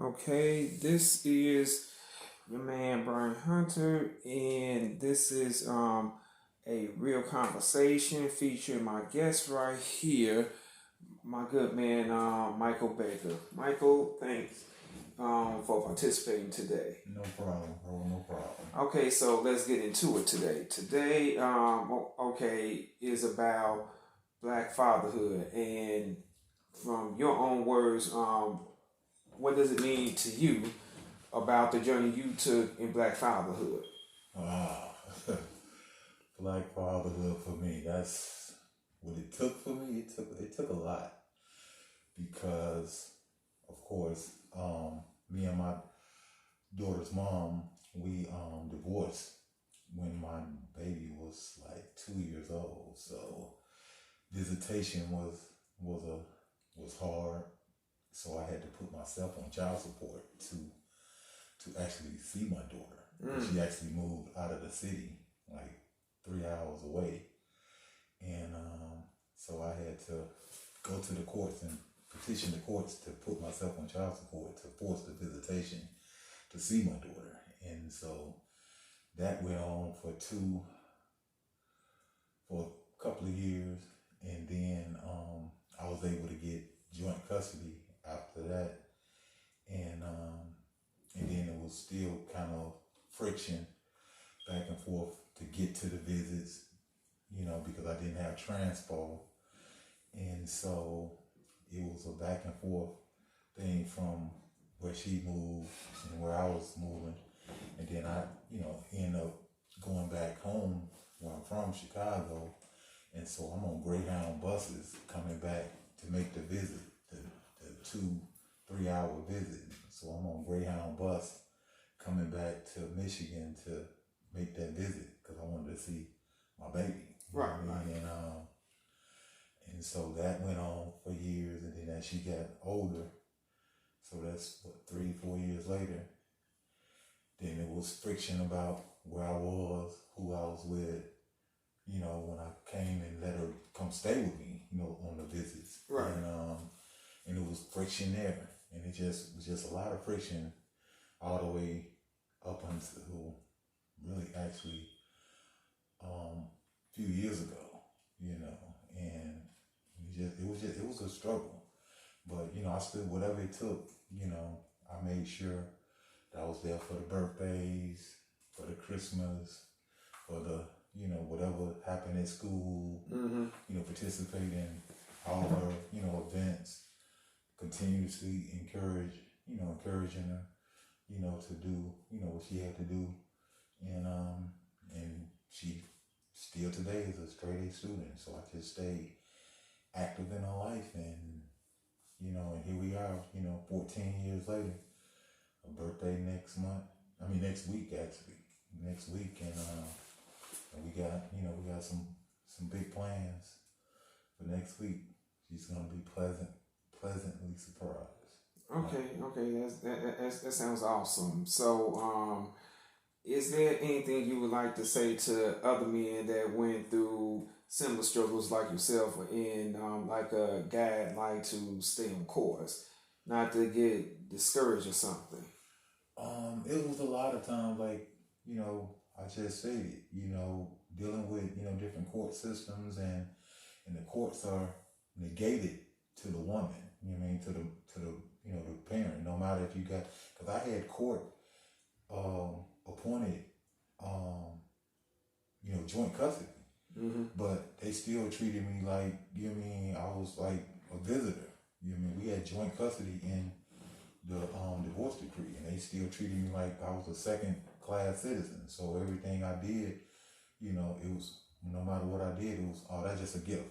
Okay, this is your man Brian Hunter, and this is a real conversation featuring my guest right here, my good man Michael Baker. Michael, thanks for participating today. No problem, bro. No problem. Okay, so let's get into it today. Today, is about Black fatherhood, and from your own words, what does it mean to you about the journey you took in Black fatherhood? Wow. Black fatherhood for me. That's what it took for me. It took a lot because, of course, me and my daughter's mom we divorced when my baby was like 2 years old. So visitation was hard. So I had to put myself on child support to actually see my daughter. She actually moved out of the city, like 3 hours away, and so I had to go to the courts and petition the courts to put myself on child support to force the visitation to see my daughter. And so that went on for a couple of years, and then I was able to get joint custody after that, and then it was still kind of friction back and forth to get to the visits, because I didn't have transpo, and so it was a back and forth thing from where she moved and where I was moving, and then I, end up going back home where I'm from, Chicago, and so I'm on Greyhound buses coming back to make the visit, the 2-3 hour visit. So I'm on Greyhound bus coming back to Michigan to make that visit because I wanted to see my baby. Right, And so that went on for years, and then as she got older, so that's what, 3-4 years later, then it was friction about where I was, who I was with, when I came and let her come stay with me, on the visits. Right. And it was friction there. And it was just a lot of friction all the way up until really actually a few years ago, and it was a struggle. But, I stood whatever it took, I made sure that I was there for the birthdays, for the Christmas, for the, whatever happened at school, participate in all her, events, continuously encouraging her, to do, what she had to do. And she still today is a straight A student. So I just stayed active in her life, and, and here we are, 14 years later. Her birthday next week actually. Next week, and we got some big plans for next week. She's gonna be pleasantly surprised. Okay, that sounds awesome. So, is there anything you would like to say to other men that went through similar struggles like yourself, and like a guide, like to stay on course, not to get discouraged or something? It was a lot of times, like, I just stated, dealing with, different court systems, and the courts are negated to the woman, to the, the parent, no matter if you got, because I had court, appointed, joint custody, but they still treated me like, I was like a visitor, we had joint custody in the divorce decree, and they still treated me like I was a second class citizen. So everything I did, it was, no matter what I did, it was, oh, that's just a gift.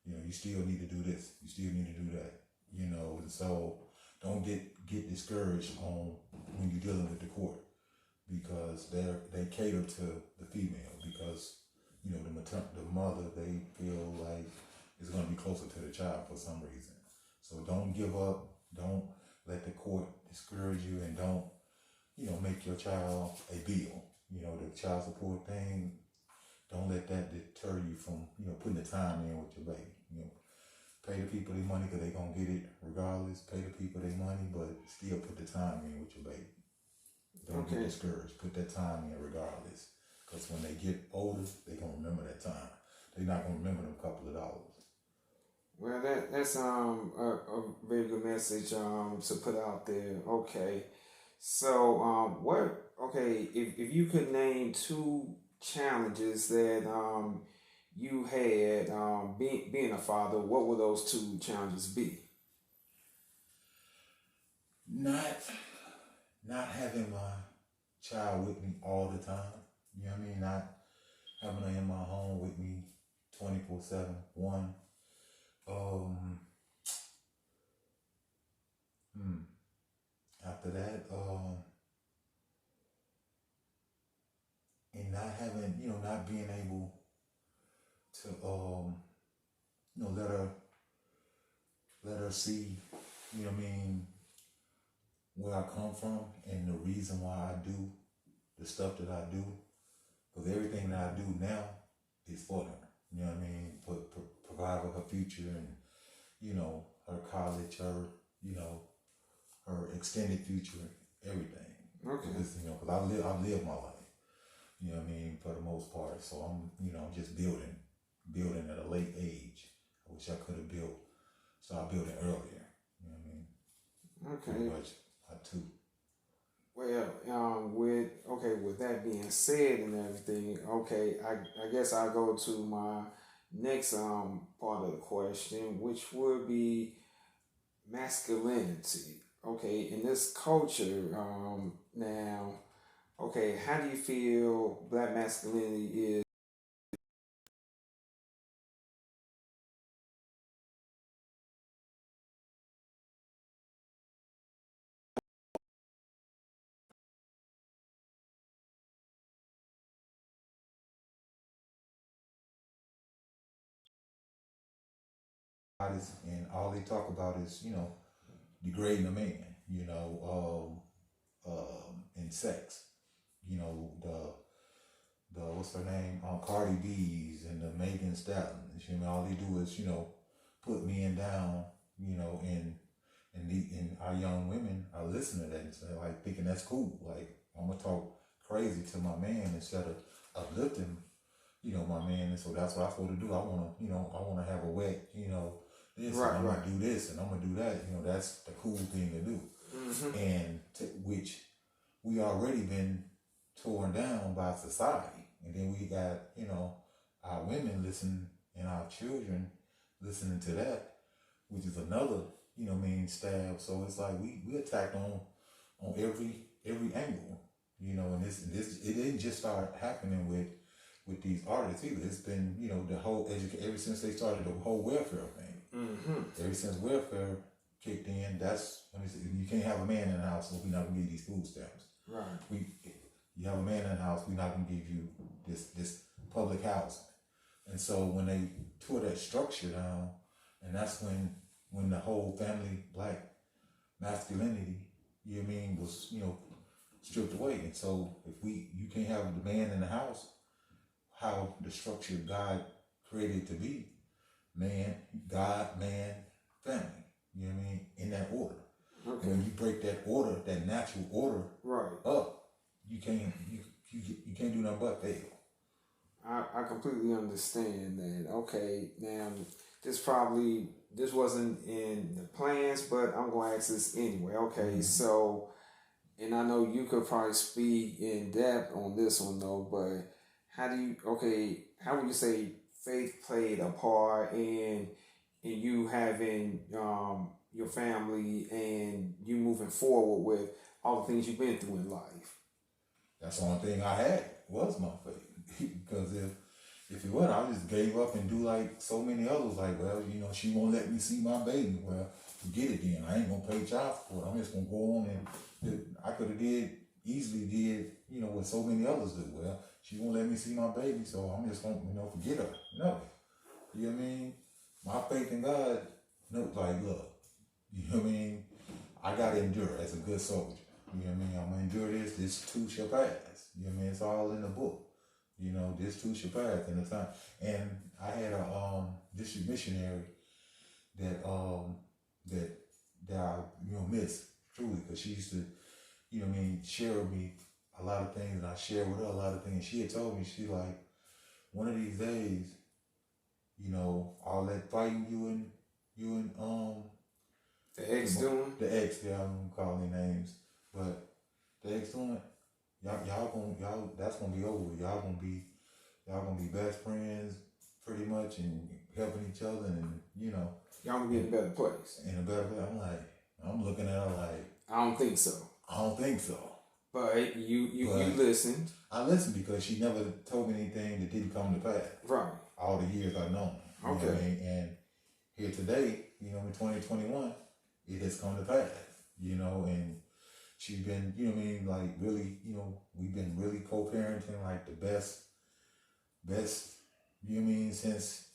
You still need to do this, you still need to do that. And so don't get discouraged on when you're dealing with the court, because they cater to the female, because the mother, they feel like it's going to be closer to the child for some reason. So don't give up. Don't let the court discourage you, and don't, make your child a bill. The child support thing, don't let that deter you from, putting the time in with your baby. Pay the people their money because they going to get it regardless. Pay the people their money, but still put the time in with your baby. Don't get discouraged. Put that time in regardless. Because when they get older, they going to remember that time. They're not going to remember them couple of dollars. Well, that's a very good message to put out there. Okay, so if you could name two challenges that you had being a father, what would those two challenges be? Not having my child with me all the time. You know what I mean? Not having her in my home with me 24/7. One. After that, and not having, not being able to, let her see, you know what I mean, where I come from and the reason why I do the stuff that I do. Because everything that I do now is for them. You know what I mean? Provide for her future and, her college, her, her extended future, everything. Okay. Because, because I live my life. You know what I mean? For the most part. So I'm just building at a late age. I wish I could have started building earlier. You know what I mean? Okay. Pretty much, I too. Well, with that being said and everything, okay, I guess I'll go to my next part of the question, which would be masculinity. Okay, in this culture now, okay, how do you feel Black masculinity is? And all they talk about is, degrading a man, in sex. The what's her name? Cardi B's and the Megan Stallions. All they do is, put men down, and our young women are listening to that and say, like, thinking that's cool. Like, I'm gonna talk crazy to my man instead of uplifting, my man. And so that's what I'm supposed to do. I wanna have a wet, this, right, and I'm gonna do this and I'm gonna do that. That's the cool thing to do. Mm-hmm. And which we already been torn down by society. And then we got, our women listening and our children listening to that, which is another, stab. So it's like we attacked on every angle, and this it didn't just start happening with these artists either. It's been, the whole ever since they started the whole welfare thing. Mm-hmm. Ever since welfare kicked in, that's when you can't have a man in the house, so we're not gonna give you these food stamps. Right. You have a man in the house, we're not gonna give you this public housing. And so when they tore that structure down, and that's when the whole family Black masculinity, was, stripped away. And so if you can't have the man in the house, how the structure God created to be, man, God, man, family. You know what I mean? In that order. Okay. And when you break that order, that natural order, right, up, you can't do nothing but fail. I completely understand that. Okay, now this wasn't in the plans, but I'm gonna ask this anyway. Okay, mm-hmm. So, and I know you could probably speak in depth on this one though, but how would you say faith played a part in you having your family and you moving forward with all the things you've been through in life? That's the only thing I had was my faith. Because if it wasn't, I just gave up and do like so many others. Like, well, she won't let me see my baby. Well, forget it then. I ain't gonna pay child support. I'm just gonna go on and I could have easily did, what so many others do. Well, she won't let me see my baby, so I'm just gonna, forget her. No. You know what I mean? My faith in God, like, look, you know what I mean? I gotta endure as a good soldier. You know what I mean? I'm gonna endure this too shall pass. You know what I mean? It's all in the book. This too shall pass in the time. And I had a district missionary that that I miss truly, because she used to share with me a lot of things, and I share with her a lot of things. She had told me, she like, one of these days, all that fighting you and The ex doing? the ex, yeah, I'm gonna call their names, but the ex doing, y'all that's gonna be over with. Y'all gonna be best friends pretty much, and helping each other, and Y'all gonna be in a better place. in a better way. I'm looking at her like, I don't think so. I don't think so. But you listened. I listened because she never told me anything that didn't come to pass. Right. All the years I've known her. Okay. Know what I mean? And here today, in 2021, it has come to pass. And she's been, like really, we've been really co-parenting, like the best, since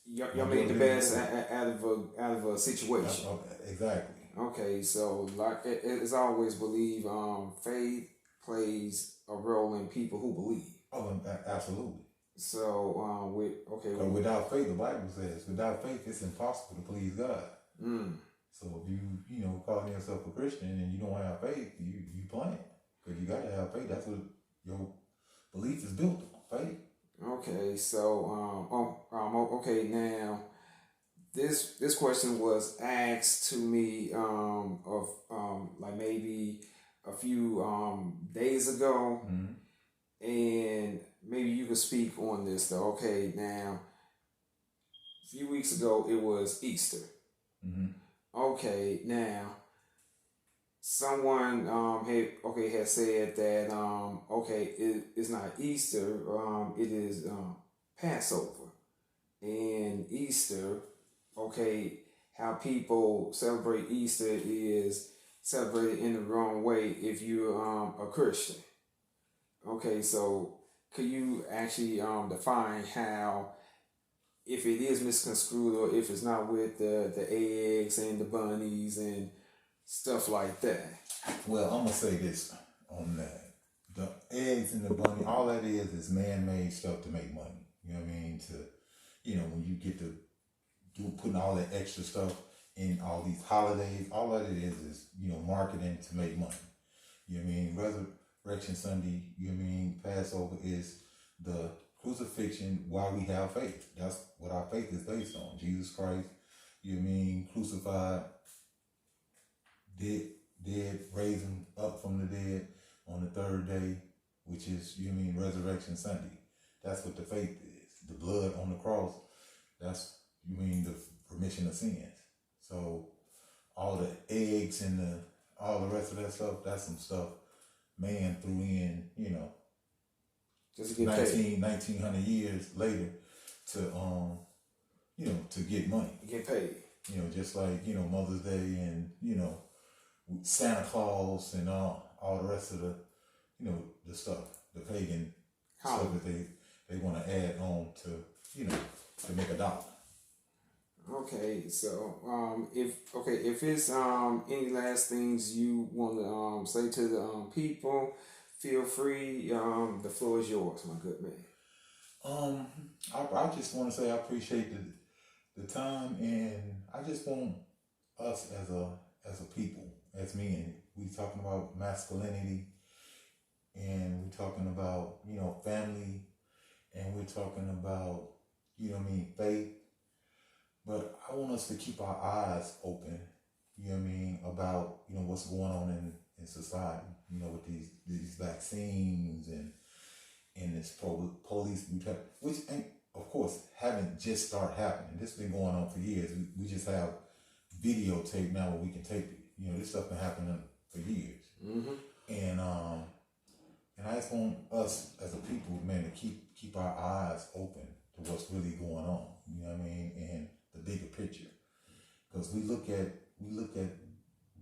Y'all made the best out of a situation. Exactly. Okay, so like it's always believe, faith plays a role in people who believe. Oh, absolutely. So But without faith, the Bible says, without faith, it's impossible to please God. So if you calling yourself a Christian and you don't have faith, you playing, because you got to have faith. That's what your belief is built on, faith. Okay, so okay, now this question was asked to me of like maybe a few days ago, and maybe you could speak on this though. Okay, now a few weeks ago it was Easter. Okay, now someone had said that it's not Easter, it is Passover. And Easter, how people celebrate Easter is celebrated in the wrong way if you're a Christian. Okay, so could you actually define how, if it is misconstrued or if it's not with the eggs and the bunnies and stuff like that? Well, I'm going to say this on that. The eggs and the bunny, all that is man-made stuff to make money. You know what I mean? When you get to putting all that extra stuff in all these holidays, all that it is marketing to make money. You know what I mean? Resurrection Sunday, Passover is the crucifixion while we have faith. That's what our faith is based on. Jesus Christ, crucified, dead, raised him up from the dead on the third day, which is, Resurrection Sunday. That's what the faith is. The blood on the cross, that's, the remission of sins. So all the eggs and all the rest of that stuff, that's some stuff man threw in, just to get paid. 1900 years later to to get money. Get paid. Just like, Mother's Day and, Santa Claus and all the rest of the, the stuff, the pagan stuff that they want to add on to, to make a dollar. Okay, so if it's any last things you want to say to the people, feel free. The floor is yours, my good man. I just want to say I appreciate the time, and I just want us as a people, as men, we talking about masculinity, and we're talking about family, and we're talking about faith. But I want us to keep our eyes open, about, what's going on in society, with these vaccines and this police brutality, which ain't, of course, haven't just started happening. This has been going on for years. We just have videotape now where we can tape it. This stuff been happening for years. And I just want us as a people, man, to keep our eyes open to what's really going on. You know what I mean? And the bigger picture, because we look at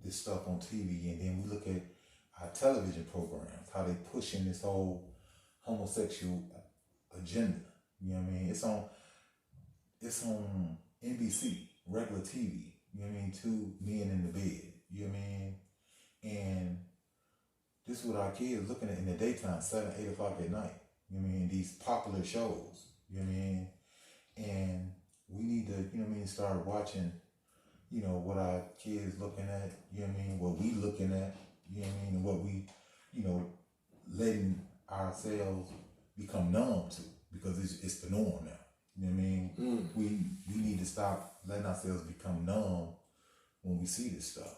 this stuff on TV, and then we look at our television programs, how they pushing this whole homosexual agenda. You know what I mean? It's on NBC, regular TV. You know what I mean? 2 men in the bed. You know what I mean? And this is what our kids looking at in the daytime, 7, 8 o'clock at night. You know what I mean? These popular shows. You know what I mean? And we need to, start watching, what our kids looking at, what we looking at, and what we, letting ourselves become numb to, because it's the norm now. We need to stop letting ourselves become numb when we see this stuff,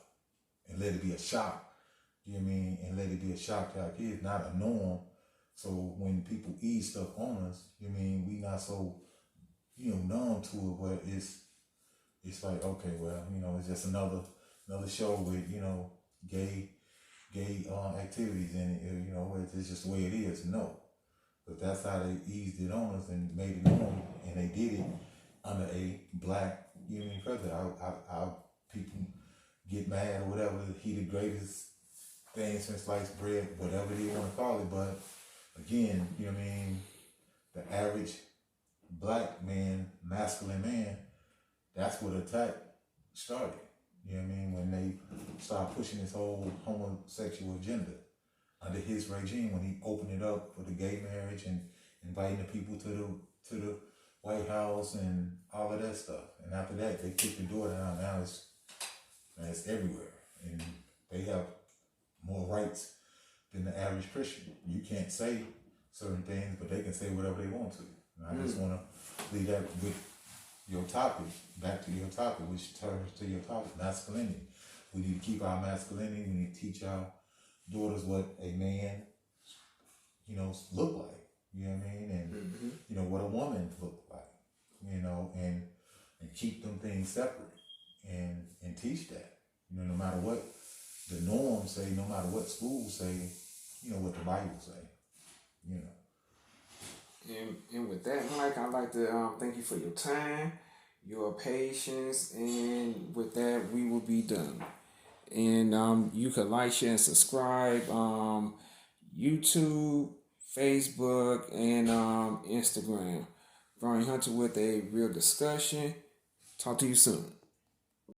and let it be a shock. And let it be a shock to our kids, not a norm. So when people ease stuff on us, we not so, numb to it, but it's like, okay, well, it's just another show with, gay activities in it, it's just the way it is. No. But that's how they eased it on us and made it normal, and they did it under a black president. Our people get mad or whatever, he the greatest thing since sliced bread, whatever they want to call it. But again, the average black man, masculine man, that's what attack started. When they started pushing this whole homosexual agenda under his regime, when he opened it up for the gay marriage and inviting the people to the White House and all of that stuff. And after that, they kicked the door down. Now it's everywhere, and they have more rights than the average Christian. You can't say certain things, but they can say whatever they want to. And I just want to leave that with your topic, back to your topic, which turns to your topic, masculinity. We need to keep our masculinity. We need to teach our daughters what a man, look like. And what a woman look like. And keep them things separate, and teach that. No matter what the norms say, no matter what schools say, what the Bible say. And with that, Mike, I'd like to thank you for your time, your patience, and with that, we will be done. And you can like, share, and subscribe. YouTube, Facebook, and Instagram. Brian Hunter with a real discussion. Talk to you soon.